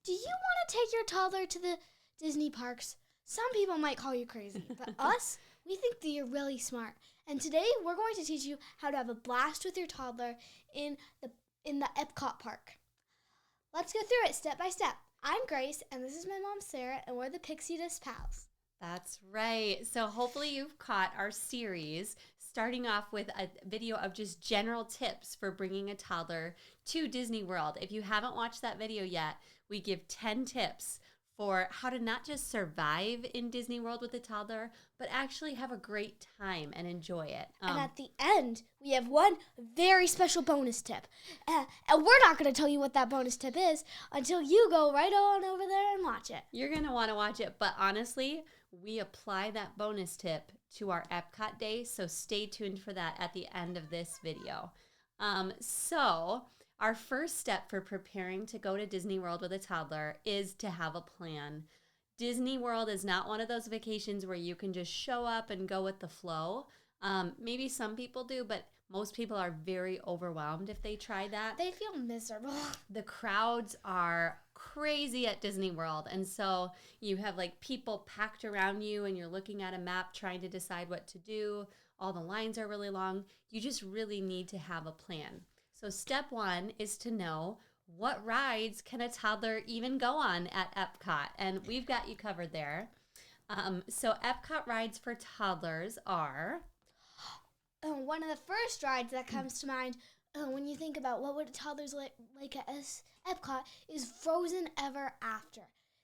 Do you want to take your toddler to the Disney parks? Some people might call you crazy, but us, we think that you're really smart. And today we're going to teach you how to have a blast with your toddler in the Epcot park. Let's go through it step by step. I'm Grace, and this is my mom, Sarah, and we're the Pixie Dust Pals. That's right. So hopefully you've caught our series, starting off with a video of just general tips for bringing a toddler to Disney World. If you haven't watched that video yet, we give 10 tips for how to not just survive in Disney World with a toddler, but actually have a great time and enjoy it. And at the end, we have one very special bonus tip. And we're not going to tell you what that bonus tip is until you go right on over there and watch it. You're going to want to watch it, but honestly, we apply that bonus tip to our Epcot day, so stay tuned for that at the end of this video. So our first step for preparing to go to Disney World with a toddler is to have a plan. Disney World is not one of those vacations where you can just show up and go with the flow. Maybe some people do, but most people are very overwhelmed if they try that. They feel miserable. The crowds are crazy at Disney World, and so you have like people packed around you and you're looking at a map trying to decide what to do. All the lines are really long. You just really need to have a plan. So step one is to know what rides can a toddler even go on at Epcot, and we've got you covered there. So Epcot rides for toddlers are... one of the first rides that comes to mind when you think about what would toddlers like at Epcot is Frozen Ever After.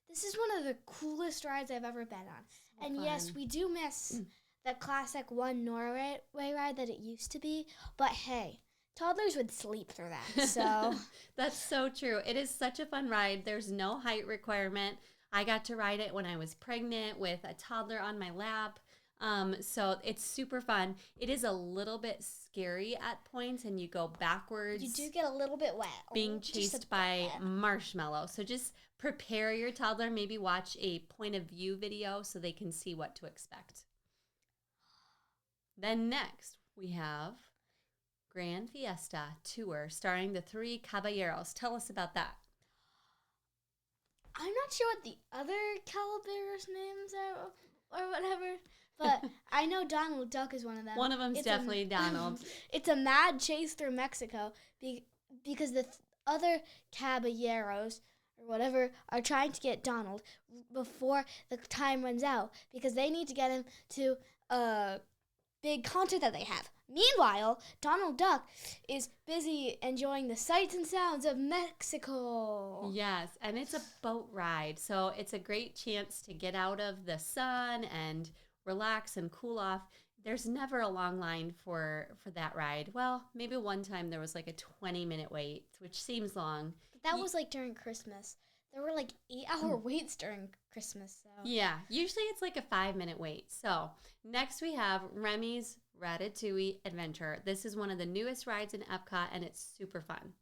This is one of the coolest rides I've ever been on. So and fun. Yes, we do miss the classic One Norway ride that it used to be, but hey, toddlers would sleep through that, so. That's so true. It is such a fun ride. There's no height requirement. I got to ride it when I was pregnant with a toddler on my lap. So it's super fun. It is a little bit scary at points, and you go backwards. You do get a little bit wet. Being chased by marshmallow. So just prepare your toddler. Maybe watch a point of view video so they can see what to expect. Then next, we have Grand Fiesta Tour starring the three Caballeros. Tell us about that. I'm not sure what the other Caballeros names are or whatever, but I know Donald Duck is one of them. One of them's definitely Donald. It's a mad chase through Mexico because the other Caballeros or whatever are trying to get Donald before the time runs out because they need to get him to a big concert that they have. Meanwhile, Donald Duck is busy enjoying the sights and sounds of Mexico. Yes, and it's a boat ride, so it's a great chance to get out of the sun and relax and cool off. There's never a long line for that ride. Well, maybe one time there was like a 20-minute wait, which seems long. But that was like during Christmas. There were like 8-hour waits during Christmas. So. Yeah, usually it's like a 5-minute wait. So next we have Remy's Ratatouille Adventure. This is one of the newest rides in Epcot, and it's super fun.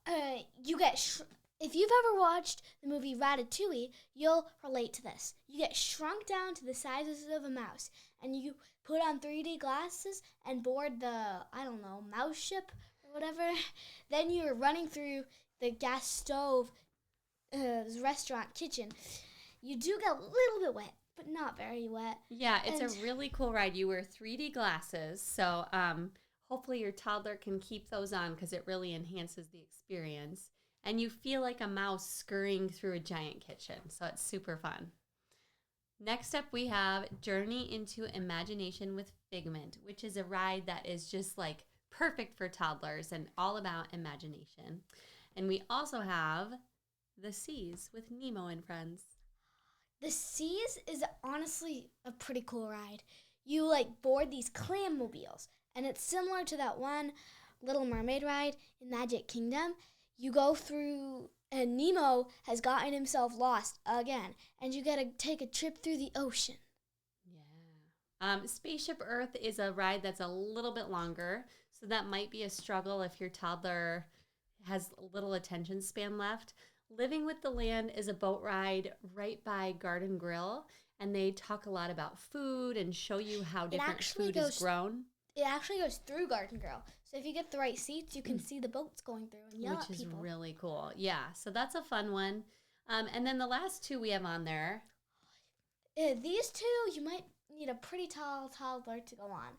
If you've ever watched the movie Ratatouille, you'll relate to this. You get shrunk down to the sizes of a mouse, and you put on 3D glasses and board the, mouse ship or whatever. Then you're running through the gas stove restaurant kitchen. You do get a little bit wet, but not very wet. Yeah, it's a really cool ride. You wear 3D glasses, so hopefully your toddler can keep those on because it really enhances the experience. And you feel like a mouse scurrying through a giant kitchen, so it's super fun. Next up, we have Journey into Imagination with Figment, which is a ride that is just like perfect for toddlers and all about imagination. And we also have The Seas with Nemo and Friends. The Seas is honestly a pretty cool ride. You board these clam mobiles, and it's similar to that one Little Mermaid ride in Magic Kingdom. You go through, and Nemo has gotten himself lost again, and you get to take a trip through the ocean. Yeah. Spaceship Earth is a ride that's a little bit longer, so that might be a struggle if your toddler has little attention span left. Living with the Land is a boat ride right by Garden Grill, and they talk a lot about food and show you how different food is grown. It actually goes through Garden Grill. So if you get the right seats, you can see the boats going through and yell at people. Which is really cool. Yeah, so that's a fun one. And then the last two we have on there. These two, you might need a pretty tall toddler to go on.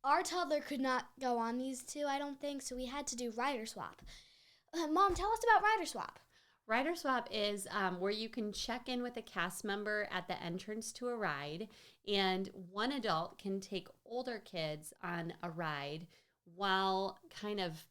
Our toddler could not go on these two, I don't think, so we had to do rider swap. Mom, tell us about rider swap. Rider swap is where you can check in with a cast member at the entrance to a ride, and one adult can take older kids on a ride while kind of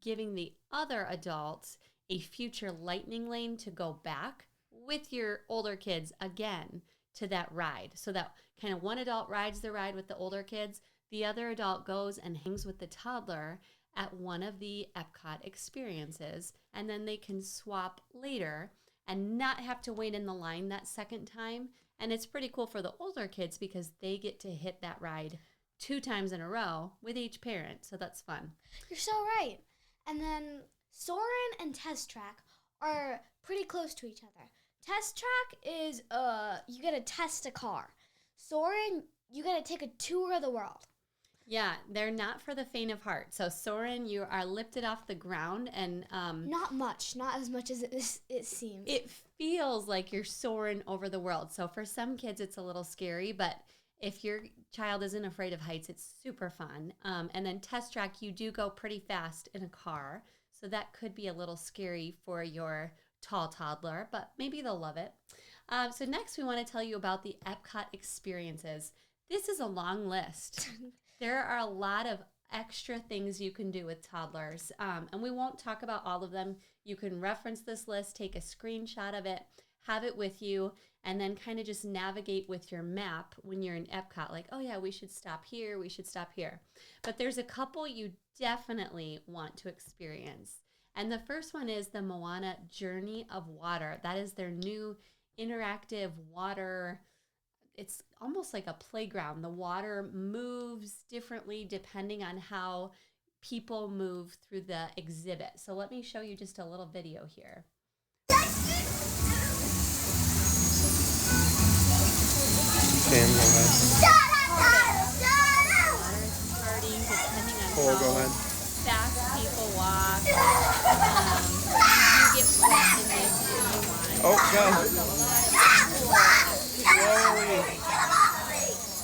giving the other adults a future lightning lane to go back with your older kids again to that ride. So that kind of one adult rides the ride with the older kids, the other adult goes and hangs with the toddler at one of the Epcot experiences, and then they can swap later and not have to wait in the line that second time. And it's pretty cool for the older kids because they get to hit that ride 2 times in a row with each parent, so that's fun. You're so right. And then Soarin' and Test Track are pretty close to each other. Test Track is you get to test a car. Soarin', you get to take a tour of the world. Yeah, they're not for the faint of heart. So Soarin', you are lifted off the ground and not as much as it seems. It feels like you're soaring over the world. So for some kids, it's a little scary, but if your child isn't afraid of heights, it's super fun. And then Test Track, you do go pretty fast in a car, so that could be a little scary for your tall toddler, but maybe they'll love it. So next, we want to tell you about the Epcot experiences. This is a long list. There are a lot of extra things you can do with toddlers, and we won't talk about all of them. You can reference this list, take a screenshot of it, have it with you, and then kind of just navigate with your map when you're in Epcot, like, oh yeah, we should stop here, we should stop here. But there's a couple you definitely want to experience. And the first one is the Moana Journey of Water. That is their new interactive water. It's almost like a playground. The water moves differently depending on how people move through the exhibit. So let me show you just a little video here. Starting depending on how fast people walk. You get wet in this if you want. Oh, God.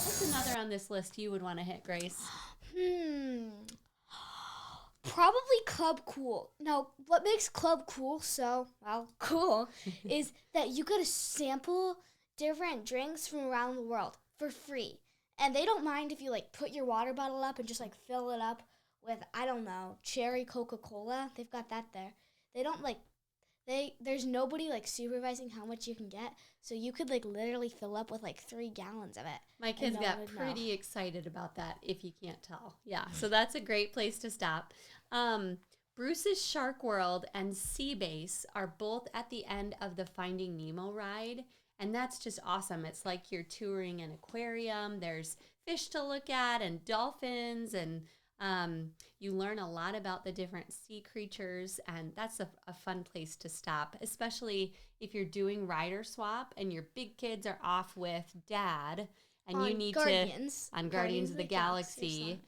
What's another on this list you would want to hit, Grace? Probably Club Cool. Now, what makes Club Cool so, cool is that you get to sample different drinks from around the world for free. And they don't mind if you, put your water bottle up and just, fill it up with, I don't know, cherry Coca-Cola. They've got that there. They don't, there's nobody, supervising how much you can get. So you could, literally fill up with, 3 gallons of it. My kids got pretty excited about that, if you can't tell. Yeah, so that's a great place to stop. Bruce's Shark World and Sea Base are both at the end of the Finding Nemo ride, and that's just awesome. It's like you're touring an aquarium. There's fish to look at and dolphins, and you learn a lot about the different sea creatures, and that's a fun place to stop, especially if you're doing rider swap and your big kids are off with dad and you need on Guardians of the Galaxy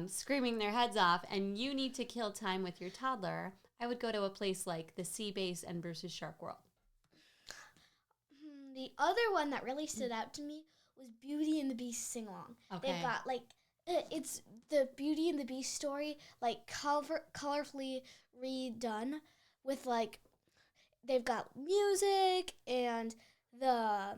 screaming their heads off, and you need to kill time with your toddler. I would go to a place like the Sea Base and Bruce's Shark World. The other one that really stood out to me was Beauty and the Beast sing-along. Okay. They've got, it's the Beauty and the Beast story, colorfully redone with, they've got music, and the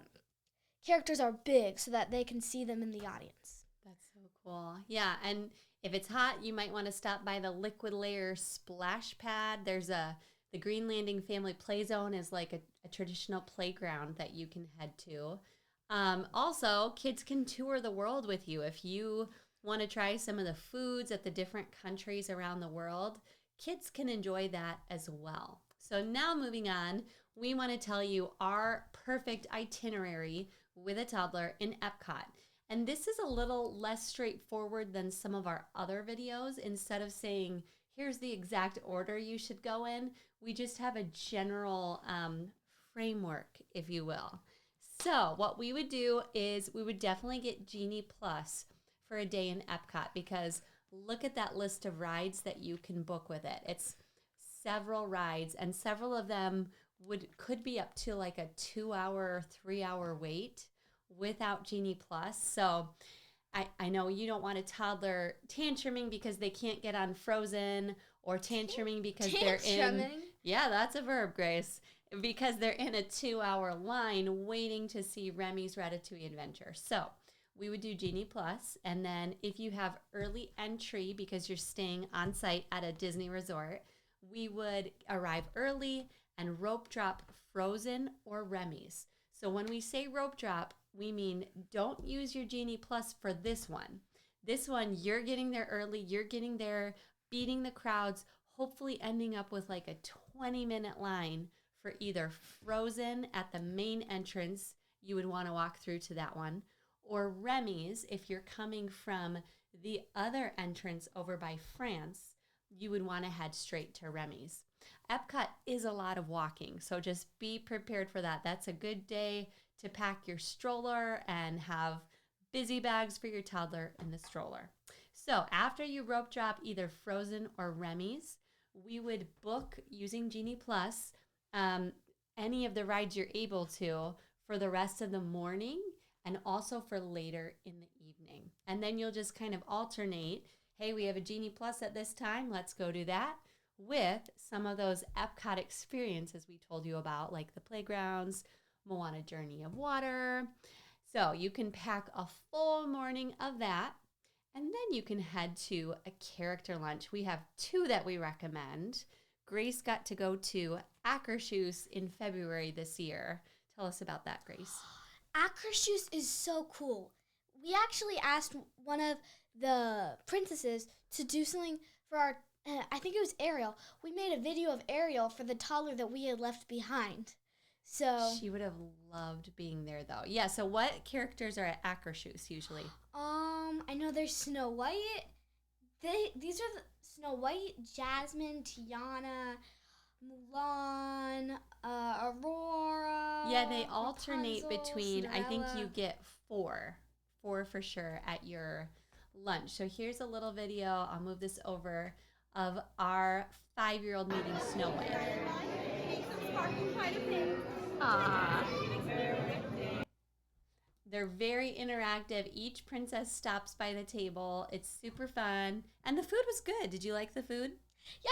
characters are big so that they can see them in the audience. That's so cool. Yeah, and if it's hot, you might want to stop by the Liquid Layer splash pad. There's the Green Landing Family Play Zone is like a traditional playground that you can head to. Also, kids can tour the world with you. If you want to try some of the foods at the different countries around the world, kids can enjoy that as well. So now moving on, we want to tell you our perfect itinerary with a toddler in Epcot. And this is a little less straightforward than some of our other videos. Instead of saying, here's the exact order you should go in, we just have a general framework, if you will. So what we would do is we would definitely get Genie Plus for a day in Epcot, because look at that list of rides that you can book with it. It's several rides, and several of them could be up to like a 2-hour, 3-hour wait without Genie Plus. So I know you don't want a toddler tantruming because they can't get on Frozen, or tantruming because they're in. Yeah, that's a verb, Grace. Because they're in a 2-hour line waiting to see Remy's Ratatouille Adventure. So we would do Genie Plus, and then if you have early entry because you're staying on site at a Disney resort, we would arrive early and rope drop Frozen or Remy's. So when we say rope drop, we mean don't use your Genie Plus for this one. This one, you're getting there early, you're getting there, beating the crowds, hopefully ending up with like a 20-minute line for either Frozen at the main entrance, you would want to walk through to that one, or Remy's if you're coming from the other entrance over by France, you would want to head straight to Remy's. Epcot is a lot of walking, so just be prepared for that. That's a good day to pack your stroller and have busy bags for your toddler in the stroller. So after you rope drop either Frozen or Remy's, we would book using Genie Plus any of the rides you're able to for the rest of the morning and also for later in the evening. And then you'll just kind of alternate, hey, we have a Genie Plus at this time, let's go do that, with some of those Epcot experiences we told you about, like the playgrounds, Moana Journey of Water. So you can pack a full morning of that, and then you can head to a character lunch. We have 2 that we recommend. Grace got to go to Akershus in February this year. Tell us about that, Grace. Akershus is so cool. We actually asked one of the princesses to do something for our, I think it was Ariel. We made a video of Ariel for the toddler that we had left behind. So she would have loved being there, though. Yeah, so what characters are at Akershus usually? I know there's Snow White. These are the Snow White, Jasmine, Tiana, Mulan, Aurora. Yeah, they alternate Rapunzel, between, Cinderella. I think you get 4 for sure at your lunch. So here's a little video, I'll move this over, of our 5-year-old meeting Snow White. Aww. They're very interactive. Each princess stops by the table. It's super fun. And the food was good. Did you like the food? Yeah,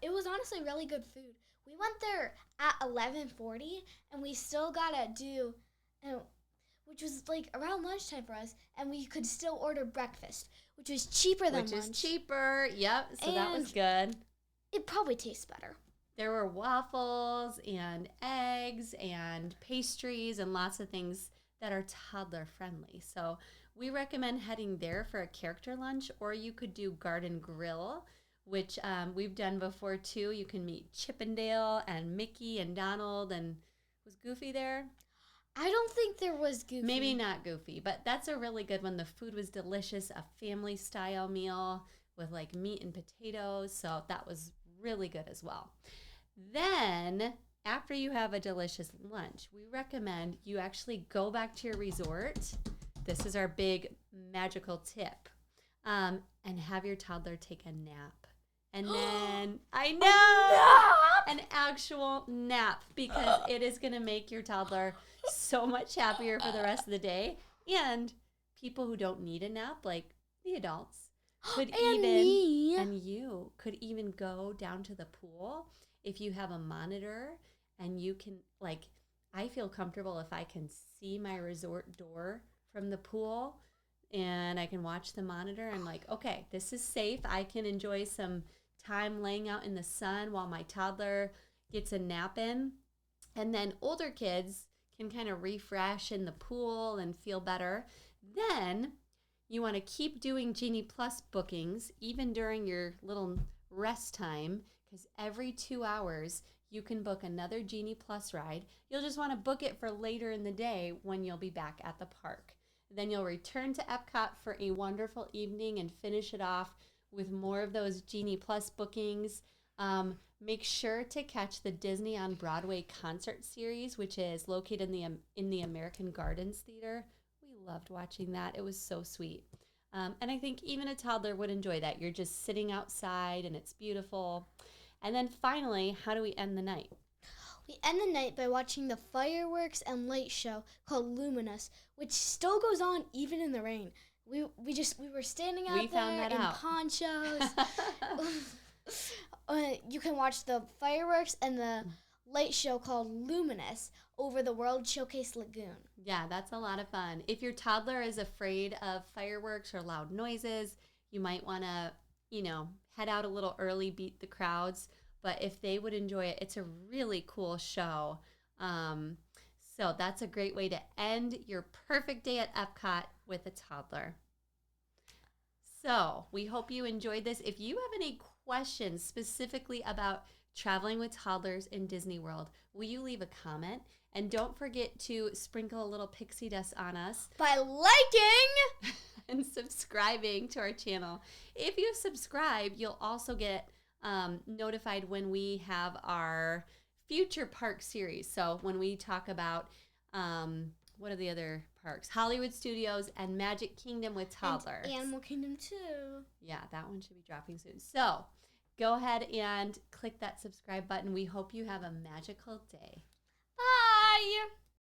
it was honestly really good food. We went there at 11:40, and we still gotta do, which was like around lunchtime for us, and we could still order breakfast, which was cheaper than lunch. Which is cheaper, yep, so that was good. It probably tastes better. There were waffles and eggs and pastries and lots of things that are toddler friendly. So we recommend heading there for a character lunch, or you could do Garden Grill, which we've done before too. You can meet Chippendale and Mickey and Donald, and was Goofy there? I don't think there was Goofy. Maybe not Goofy, but that's a really good one. The food was delicious, a family style meal with like meat and potatoes. So that was really good as well. Then after you have a delicious lunch, we recommend you actually go back to your resort. This is our big magical tip. And have your toddler take a nap. And then, I know, an actual nap, because it is going to make your toddler so much happier for the rest of the day. And people who don't need a nap, like the adults, could you could even go down to the pool if you have a monitor, and you can, like, I feel comfortable if I can see my resort door from the pool and I can watch the monitor and like, okay, this is safe. I can enjoy some time laying out in the sun while my toddler gets a nap in. And then older kids can kind of refresh in the pool and feel better. Then you want to keep doing Genie Plus bookings even during your little rest time, because every 2 hours you can book another Genie Plus ride. You'll just want to book it for later in the day when you'll be back at the park. Then you'll return to Epcot for a wonderful evening and finish it off with more of those Genie Plus bookings. Make sure to catch the Disney on Broadway concert series, which is located in the American Gardens Theater. We loved watching that. It was so sweet. And I think even a toddler would enjoy that. You're just sitting outside and it's beautiful. And then finally, how do we end the night? We end the night by watching the fireworks and light show called Luminous, which still goes on even in the rain. We were standing out there in ponchos. You can watch the fireworks and the light show called Luminous over the World Showcase Lagoon. Yeah, that's a lot of fun. If your toddler is afraid of fireworks or loud noises, you might want to, head out a little early, beat the crowds. But if they would enjoy it, it's a really cool show. So that's a great way to end your perfect day at Epcot with a toddler. So we hope you enjoyed this. If you have any questions specifically about traveling with toddlers in Disney World, will you leave a comment? And don't forget to sprinkle a little pixie dust on us by liking and subscribing to our channel. If you subscribe, you'll also get notified when we have our future park series. So when we talk about what are the other parks? Hollywood Studios and Magic Kingdom with toddlers. And Animal Kingdom too. Yeah, that one should be dropping soon. So go ahead and click that subscribe button. We hope you have a magical day. Bye!